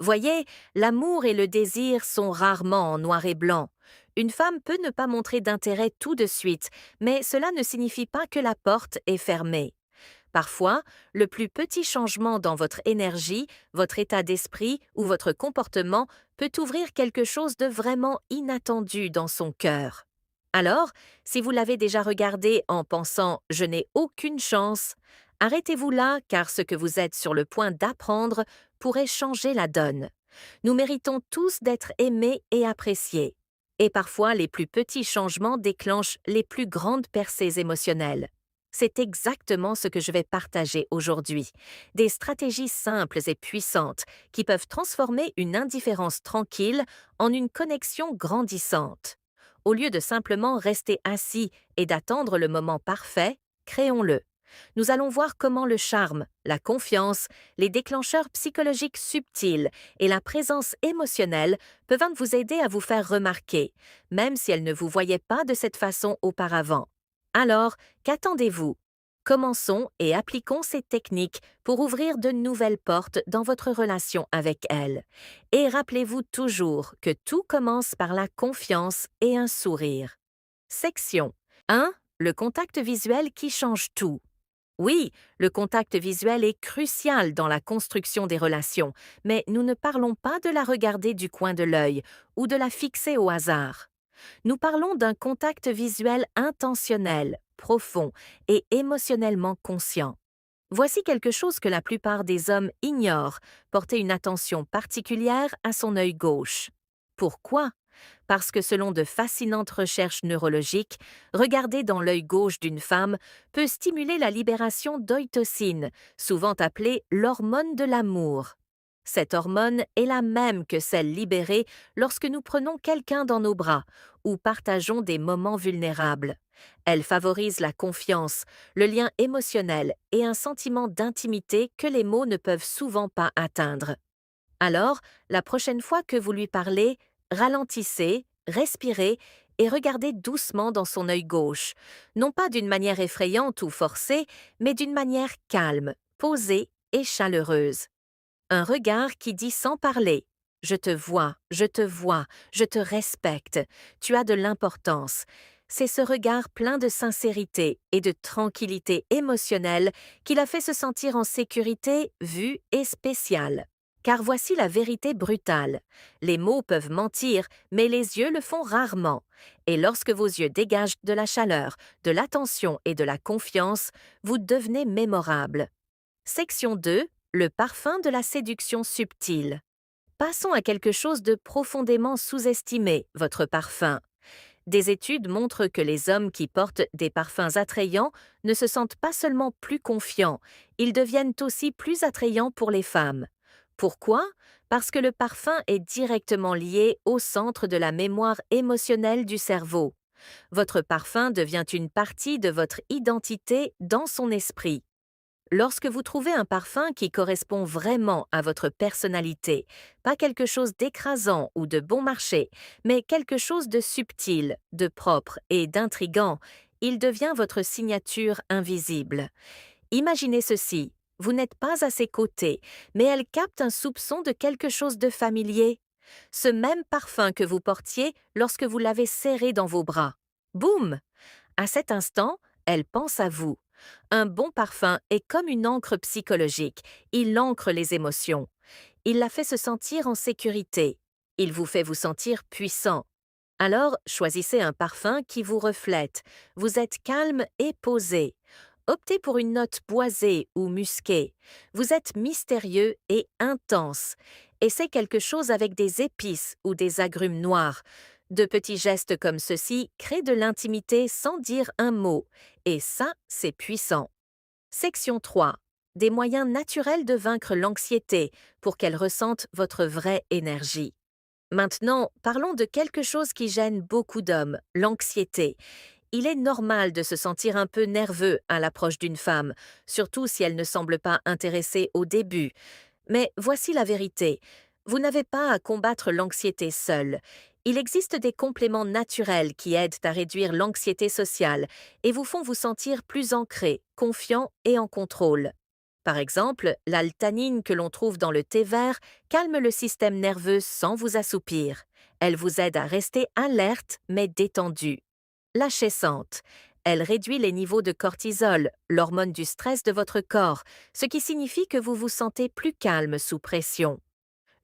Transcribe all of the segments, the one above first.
Voyez, l'amour et le désir sont rarement en noir et blanc. Une femme peut ne pas montrer d'intérêt tout de suite, mais cela ne signifie pas que la porte est fermée. Parfois, le plus petit changement dans votre énergie, votre état d'esprit ou votre comportement peut ouvrir quelque chose de vraiment inattendu dans son cœur. Alors, si vous l'avez déjà regardé en pensant « je n'ai aucune chance », arrêtez-vous là car ce que vous êtes sur le point d'apprendre pourrait changer la donne. Nous méritons tous d'être aimés et appréciés. Et parfois, les plus petits changements déclenchent les plus grandes percées émotionnelles. C'est exactement ce que je vais partager aujourd'hui. Des stratégies simples et puissantes qui peuvent transformer une indifférence tranquille en une connexion grandissante. Au lieu de simplement rester assis et d'attendre le moment parfait, créons-le. Nous allons voir comment le charme, la confiance, les déclencheurs psychologiques subtils et la présence émotionnelle peuvent vous aider à vous faire remarquer, même si elles ne vous voyaient pas de cette façon auparavant. Alors, qu'attendez-vous? Commençons et appliquons ces techniques pour ouvrir de nouvelles portes dans votre relation avec elle. Et rappelez-vous toujours que tout commence par la confiance et un sourire. Section 1. Le contact visuel qui change tout. Oui, le contact visuel est crucial dans la construction des relations, mais nous ne parlons pas de la regarder du coin de l'œil ou de la fixer au hasard. Nous parlons d'un contact visuel intentionnel, profond et émotionnellement conscient. Voici quelque chose que la plupart des hommes ignorent, porter une attention particulière à son œil gauche. Pourquoi? Parce que selon de fascinantes recherches neurologiques, regarder dans l'œil gauche d'une femme peut stimuler la libération d'ocytocine, souvent appelée l'hormone de l'amour. Cette hormone est la même que celle libérée lorsque nous prenons quelqu'un dans nos bras ou partageons des moments vulnérables. Elle favorise la confiance, le lien émotionnel et un sentiment d'intimité que les mots ne peuvent souvent pas atteindre. Alors, la prochaine fois que vous lui parlez, ralentissez, respirez et regardez doucement dans son œil gauche, non pas d'une manière effrayante ou forcée, mais d'une manière calme, posée et chaleureuse. Un regard qui dit sans parler: je te vois, je te vois, je te respecte, tu as de l'importance. C'est ce regard plein de sincérité et de tranquillité émotionnelle qui l'a fait se sentir en sécurité, vue et spéciale. Car voici la vérité brutale. Les mots peuvent mentir, mais les yeux le font rarement. Et lorsque vos yeux dégagent de la chaleur, de l'attention et de la confiance, vous devenez mémorable. Section 2. Le parfum de la séduction subtile. Passons à quelque chose de profondément sous-estimé, votre parfum. Des études montrent que les hommes qui portent des parfums attrayants ne se sentent pas seulement plus confiants, ils deviennent aussi plus attrayants pour les femmes. Pourquoi? Parce que le parfum est directement lié au centre de la mémoire émotionnelle du cerveau. Votre parfum devient une partie de votre identité dans son esprit. Lorsque vous trouvez un parfum qui correspond vraiment à votre personnalité, pas quelque chose d'écrasant ou de bon marché, mais quelque chose de subtil, de propre et d'intrigant, il devient votre signature invisible. Imaginez ceci, vous n'êtes pas à ses côtés, mais elle capte un soupçon de quelque chose de familier. Ce même parfum que vous portiez lorsque vous l'avez serré dans vos bras. Boum! À cet instant, elle pense à vous. Un bon parfum est comme une encre psychologique. Il ancre les émotions. Il la fait se sentir en sécurité. Il vous fait vous sentir puissant. Alors, choisissez un parfum qui vous reflète. Vous êtes calme et posé. Optez pour une note boisée ou musquée. Vous êtes mystérieux et intense. Et c'est quelque chose avec des épices ou des agrumes noirs. De petits gestes comme ceux-ci créent de l'intimité sans dire un mot. Et ça, c'est puissant. Section 3. Des moyens naturels de vaincre l'anxiété pour qu'elle ressente votre vraie énergie. Maintenant, parlons de quelque chose qui gêne beaucoup d'hommes, l'anxiété. Il est normal de se sentir un peu nerveux à l'approche d'une femme, surtout si elle ne semble pas intéressée au début. Mais voici la vérité. Vous n'avez pas à combattre l'anxiété seul. Il existe des compléments naturels qui aident à réduire l'anxiété sociale et vous font vous sentir plus ancré, confiant et en contrôle. Par exemple, l'altanine que l'on trouve dans le thé vert calme le système nerveux sans vous assoupir. Elle vous aide à rester alerte mais détendue. La chessante. Elle réduit les niveaux de cortisol, l'hormone du stress de votre corps, ce qui signifie que vous vous sentez plus calme sous pression.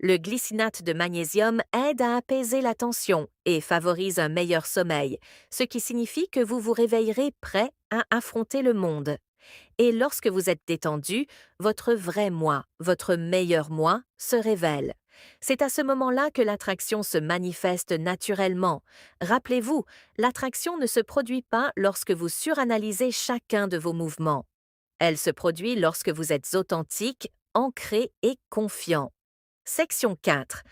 Le glycinate de magnésium aide à apaiser la tension et favorise un meilleur sommeil, ce qui signifie que vous vous réveillerez prêt à affronter le monde. Et lorsque vous êtes détendu, votre vrai moi, votre meilleur moi, se révèle. C'est à ce moment-là que l'attraction se manifeste naturellement. Rappelez-vous, l'attraction ne se produit pas lorsque vous suranalysez chacun de vos mouvements. Elle se produit lorsque vous êtes authentique, ancré et confiant. Section 4.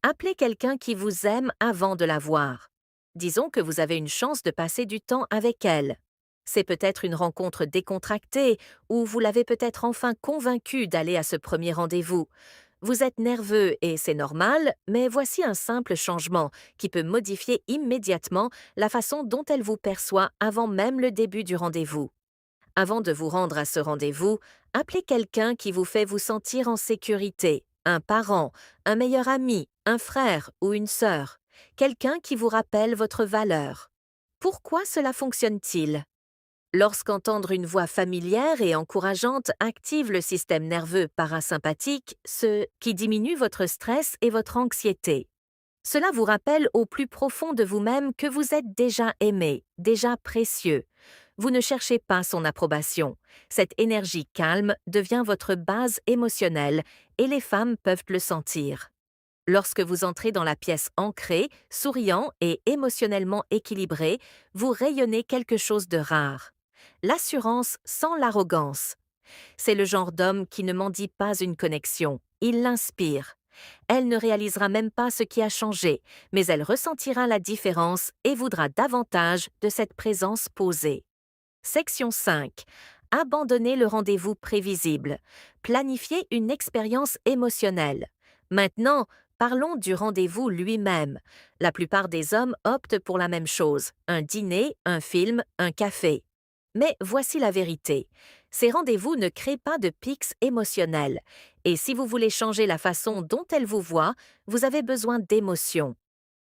Appelez quelqu'un qui vous aime avant de la voir. Disons que vous avez une chance de passer du temps avec elle. C'est peut-être une rencontre décontractée ou vous l'avez peut-être enfin convaincu d'aller à ce premier rendez-vous. Vous êtes nerveux et c'est normal, mais voici un simple changement qui peut modifier immédiatement la façon dont elle vous perçoit avant même le début du rendez-vous. Avant de vous rendre à ce rendez-vous, appelez quelqu'un qui vous fait vous sentir en sécurité, un parent, un meilleur ami, un frère ou une sœur, quelqu'un qui vous rappelle votre valeur. Pourquoi cela fonctionne-t-il? Lorsqu'entendre une voix familière et encourageante active le système nerveux parasympathique, ce qui diminue votre stress et votre anxiété. Cela vous rappelle au plus profond de vous-même que vous êtes déjà aimé, déjà précieux. Vous ne cherchez pas son approbation. Cette énergie calme devient votre base émotionnelle et les femmes peuvent le sentir. Lorsque vous entrez dans la pièce ancrée, souriant et émotionnellement équilibré, vous rayonnez quelque chose de rare. L'assurance sans l'arrogance. C'est le genre d'homme qui ne mendie pas une connexion, il l'inspire. Elle ne réalisera même pas ce qui a changé, mais elle ressentira la différence et voudra davantage de cette présence posée. Section 5. Abandonnez le rendez-vous prévisible. Planifiez une expérience émotionnelle. Maintenant, parlons du rendez-vous lui-même. La plupart des hommes optent pour la même chose, un dîner, un film, un café. Mais voici la vérité. Ces rendez-vous ne créent pas de pics émotionnels. Et si vous voulez changer la façon dont elle vous voit, vous avez besoin d'émotions.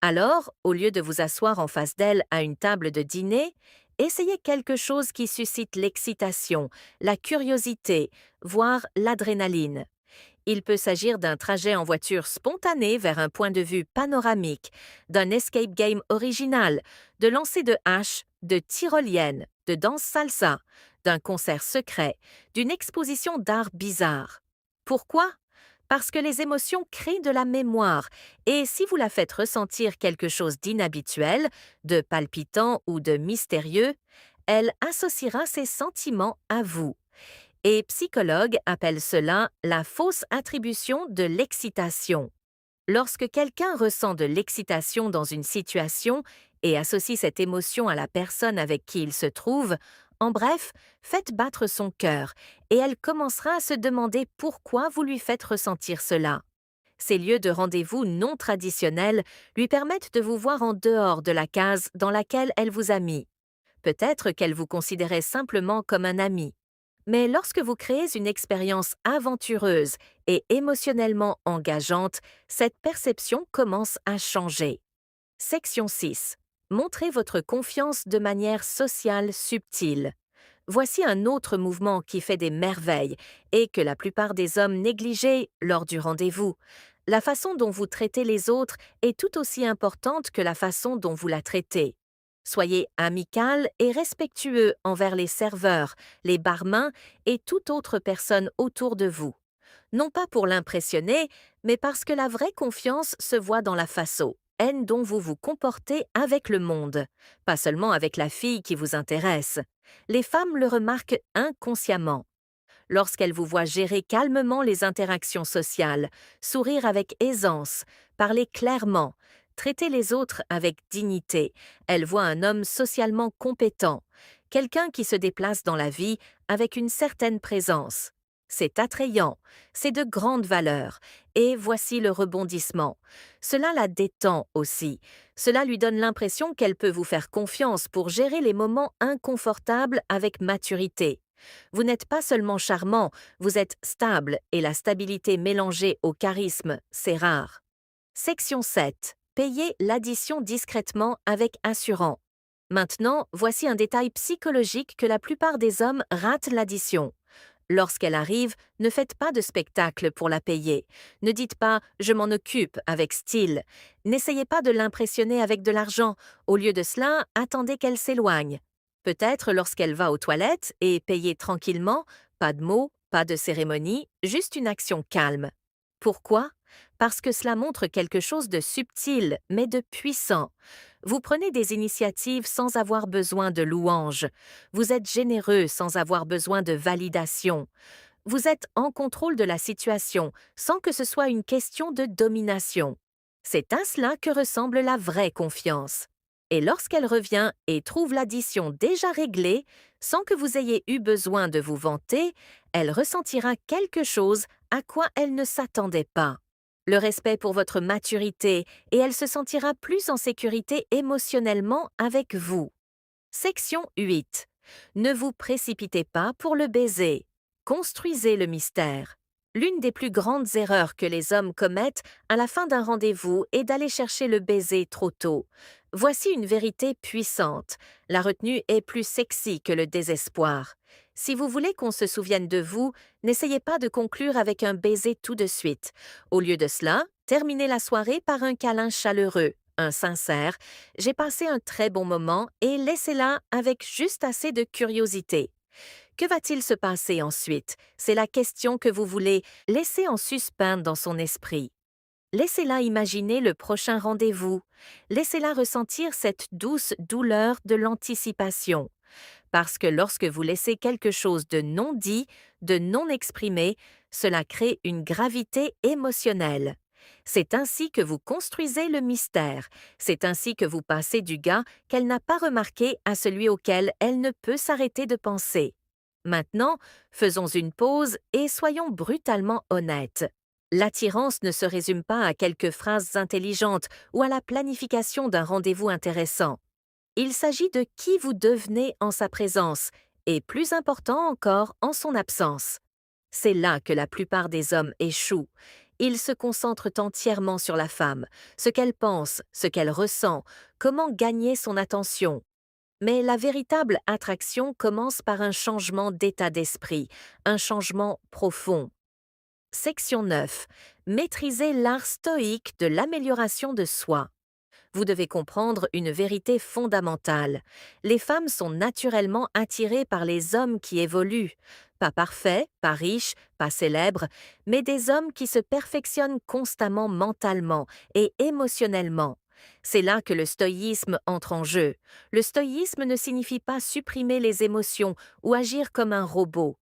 Alors, au lieu de vous asseoir en face d'elle à une table de dîner, essayez quelque chose qui suscite l'excitation, la curiosité, voire l'adrénaline. Il peut s'agir d'un trajet en voiture spontané vers un point de vue panoramique, d'un escape game original, de lancer de haches, de tyroliennes, de danse salsa, d'un concert secret, d'une exposition d'art bizarre. Pourquoi? Parce que les émotions créent de la mémoire, et si vous la faites ressentir quelque chose d'inhabituel, de palpitant ou de mystérieux, elle associera ses sentiments à vous. Et psychologues appellent cela la fausse attribution de l'excitation. Lorsque quelqu'un ressent de l'excitation dans une situation et associe cette émotion à la personne avec qui il se trouve, en bref, faites battre son cœur et elle commencera à se demander pourquoi vous lui faites ressentir cela. Ces lieux de rendez-vous non traditionnels lui permettent de vous voir en dehors de la case dans laquelle elle vous a mis. Peut-être qu'elle vous considérait simplement comme un ami. Mais lorsque vous créez une expérience aventureuse et émotionnellement engageante, cette perception commence à changer. Section 6. Montrez votre confiance de manière sociale subtile. Voici un autre mouvement qui fait des merveilles et que la plupart des hommes négligeaient lors du rendez-vous. La façon dont vous traitez les autres est tout aussi importante que la façon dont vous la traitez. Soyez amical et respectueux envers les serveurs, les barmains et toute autre personne autour de vous. Non pas pour l'impressionner, mais parce que la vraie confiance se voit dans la façon dont vous vous comportez avec le monde, pas seulement avec la fille qui vous intéresse. Les femmes le remarquent inconsciemment. Lorsqu'elles vous voient gérer calmement les interactions sociales, sourire avec aisance, parler clairement, traiter les autres avec dignité, elles voient un homme socialement compétent, quelqu'un qui se déplace dans la vie avec une certaine présence. C'est attrayant, c'est de grande valeur, et voici le rebondissement. Cela la détend aussi. Cela lui donne l'impression qu'elle peut vous faire confiance pour gérer les moments inconfortables avec maturité. Vous n'êtes pas seulement charmant, vous êtes stable et la stabilité mélangée au charisme, c'est rare. Section 7. Payez l'addition discrètement avec assurant. Maintenant, voici un détail psychologique que la plupart des hommes ratent l'addition. Lorsqu'elle arrive, ne faites pas de spectacle pour la payer. Ne dites pas «je m'en occupe» avec style. N'essayez pas de l'impressionner avec de l'argent. Au lieu de cela, attendez qu'elle s'éloigne. Peut-être lorsqu'elle va aux toilettes et payez tranquillement, pas de mots, pas de cérémonie, juste une action calme. Pourquoi? Parce que cela montre quelque chose de subtil, mais de puissant. Vous prenez des initiatives sans avoir besoin de louanges. Vous êtes généreux sans avoir besoin de validation. Vous êtes en contrôle de la situation sans que ce soit une question de domination. C'est à cela que ressemble la vraie confiance. Et lorsqu'elle revient et trouve l'addition déjà réglée, sans que vous ayez eu besoin de vous vanter, elle ressentira quelque chose à quoi elle ne s'attendait pas. Le respect pour votre maturité et elle se sentira plus en sécurité émotionnellement avec vous. Section 8. Ne vous précipitez pas pour le baiser. Construisez le mystère. L'une des plus grandes erreurs que les hommes commettent à la fin d'un rendez-vous est d'aller chercher le baiser trop tôt. Voici une vérité puissante. La retenue est plus sexy que le désespoir. Si vous voulez qu'on se souvienne de vous, n'essayez pas de conclure avec un baiser tout de suite. Au lieu de cela, terminez la soirée par un câlin chaleureux, un sincère «J'ai passé un très bon moment» et laissez-la avec juste assez de curiosité. Que va-t-il se passer ensuite? C'est la question que vous voulez laisser en suspens dans son esprit. Laissez-la imaginer le prochain rendez-vous. Laissez-la ressentir cette douce douleur de l'anticipation. Parce que lorsque vous laissez quelque chose de non dit, de non exprimé, cela crée une gravité émotionnelle. C'est ainsi que vous construisez le mystère. C'est ainsi que vous passez du gars qu'elle n'a pas remarqué à celui auquel elle ne peut s'arrêter de penser. Maintenant, faisons une pause et soyons brutalement honnêtes. L'attirance ne se résume pas à quelques phrases intelligentes ou à la planification d'un rendez-vous intéressant. Il s'agit de qui vous devenez en sa présence et, plus important encore, en son absence. C'est là que la plupart des hommes échouent. Ils se concentrent entièrement sur la femme, ce qu'elle pense, ce qu'elle ressent, comment gagner son attention. Mais la véritable attraction commence par un changement d'état d'esprit, un changement profond. Section 9. Maîtriser l'art stoïque de l'amélioration de soi. Vous devez comprendre une vérité fondamentale. Les femmes sont naturellement attirées par les hommes qui évoluent. Pas parfaits, pas riches, pas célèbres, mais des hommes qui se perfectionnent constamment mentalement et émotionnellement. C'est là que le stoïsme entre en jeu. Le stoïsme ne signifie pas supprimer les émotions ou agir comme un robot.